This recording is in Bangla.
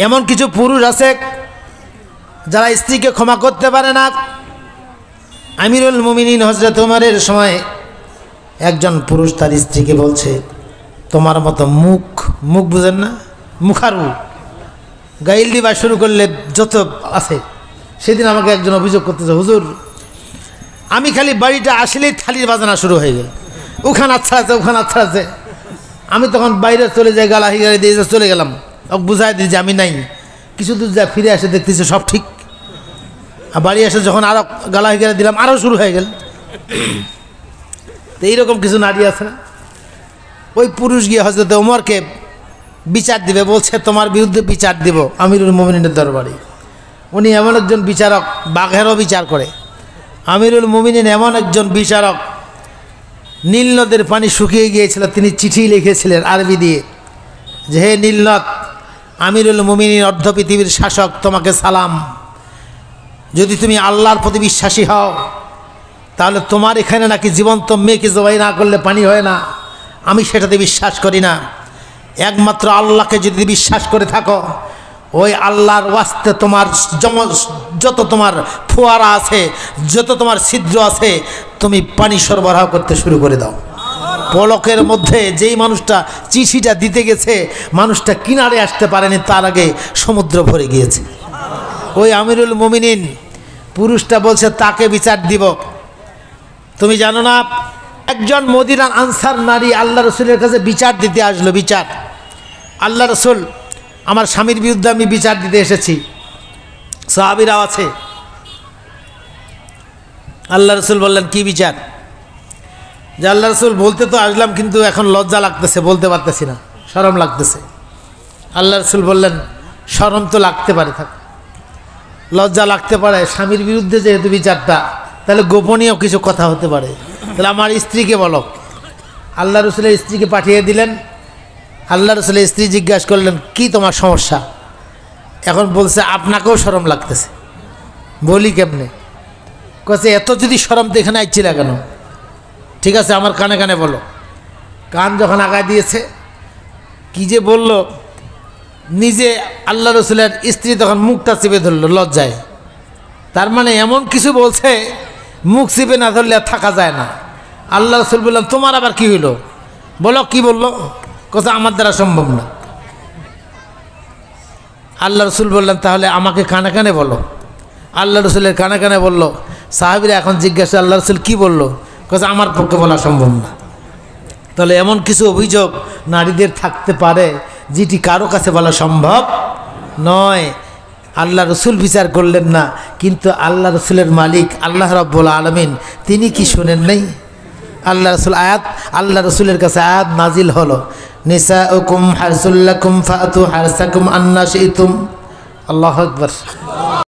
এমন কিছু পুরুষ আছে যারা স্ত্রীকে ক্ষমা করতে পারে না। আমিরুল মুমিনিন হযরত ওমরের সময় একজন পুরুষ তার স্ত্রীকে বলছে, তোমার মতো মুখ বুঝেন না, মুখারু গাইল দিবা শুরু করলে যত আছে। সেদিন আমাকে একজন অভিযোগ করতেছে, হুজুর আমি খালি বাড়িটা আসলেই থালির বাজানা শুরু হয়ে গেল, ওখানে আচ্ছা আছে। আমি তখন বাইরে চলে যাই, গালাহি গাড়ি দিয়ে চলে গেলাম, ওকে বুঝাই দিই যে আমি নাই। কিছু দূর যা ফিরে আসে দেখতেছে সব ঠিক, আর বাড়ি এসে যখন আরও গালাহি গাড়ি দিলাম আরও শুরু হয়ে গেল। তো এইরকম কিছু নারী আছে না। ওই পুরুষ গিয়ে হযরত ওমরকে বিচার দিবে, বলছে তোমার বিরুদ্ধে বিচার দিব আমিরুল মুমিনিনের দরবারে। উনি এমন একজন বিচারক, বাঘেরও বিচার করে। আমিরুল মুমিনিন এমন একজন বিচারক, নীল নদের পানি শুকিয়ে গিয়েছিল, তিনি চিঠি লিখেছিলেন আরবি দিয়ে যে হে নীলনদ, আমিরুল মুমিনিন অর্ধ পৃথিবীর শাসক, তোমাকে সালাম। যদি তুমি আল্লাহর প্রতি বিশ্বাসী হও তাহলে তোমার এখানে নাকি জীবন্ত মেয়েকে জবাই না করলে পানি হয় না, আমি সেটাতে বিশ্বাস করি না। একমাত্র আল্লাহকে যদি বিশ্বাস করে থাকো, ওই আল্লাহর ওয়াস্তে তোমার যত তোমার ফোয়ারা আছে, যত তোমার ছিদ্র আছে, তুমি পানি সরবরাহ করতে শুরু করে দাও। পলকের মধ্যে যেই মানুষটা চিঠিটা দিতে গেছে, মানুষটা কিনারে আসতে পারেনি, তার আগে সমুদ্র ভরে গিয়েছে। ওই আমিরুল মুমিনিন পুরুষটা বলছে তাকে বিচার দিব। তুমি জানো না, একজন মদিনার আনসার নারী আল্লাহ রসুলের কাছে বিচার দিতে আসলো। বিচার, আল্লাহ রসুল আমার স্বামীর বিরুদ্ধে আমি বিচার দিতে এসেছি, সাহাবীরাও আছে। আল্লাহ রসুল বললেন কি বিচার? যে আল্লাহ রসুল বলতে তো আসলাম, কিন্তু এখন লজ্জা লাগতেছে, বলতে পারতেছি না, শরম লাগতেছে। আল্লাহ রসুল বললেন শরম তো লাগতে পারে, থাক, লজ্জা লাগতে পারে, স্বামীর বিরুদ্ধে যেহেতু বিচারটা, তাহলে গোপনীয় কিছু কথা হতে পারে, তাহলে আমার স্ত্রীকে বলো। আল্লাহ রসুলের স্ত্রীকে পাঠিয়ে দিলেন। আল্লাহ রসুলের স্ত্রী জিজ্ঞাসা করলেন কি তোমার সমস্যা? এখন বলছে আপনাকেও শরম লাগতেছে। বলি কেমনে? কাছে এত যদি শরম তো এখানে আসছিল কেন? ঠিক আছে আমার কানে কানে বলো। কান যখন আগায় দিয়েছে, কি যে বলল, নিজে আল্লাহ রসুলের স্ত্রী তখন মুখটা চেপে ধরল লজ্জায়। তার মানে এমন কিছু বলছে, মুখ চেপে না ধরলে থাকা যায় না। আল্লাহ রসুল বললেন তোমার আবার কি হইল? বলো কি বললো? কথা আমার দ্বারা সম্ভব না। আল্লাহ রসুল বললেন তাহলে আমাকে কানে কানে বলো। আল্লাহ রসুলের কানে কানে বলল। সাহাবীরা এখন জিজ্ঞাসা আল্লাহ রসুল কি বললো? কথা আমার পক্ষে বলা সম্ভব না। তাহলে এমন কিছু অভিযোগ নারীদের থাকতে পারে যেটি কারো কাছে বলা সম্ভব নয়। আল্লাহ রসুল বিচার করলেন না, কিন্তু আল্লাহ রসুলের মালিক আল্লাহ রাব্বুল আলামিন তিনি কি শোনেন নাই? আল্লাহ রসুল আয়াত, আল্লাহ রসুলের কাছে আয়াত নাজিল হলো, নিসাউকুম হারসুল লাকুম ফাতু হারসাকুম আন্না শি'তুম। আল্লাহু আকবার।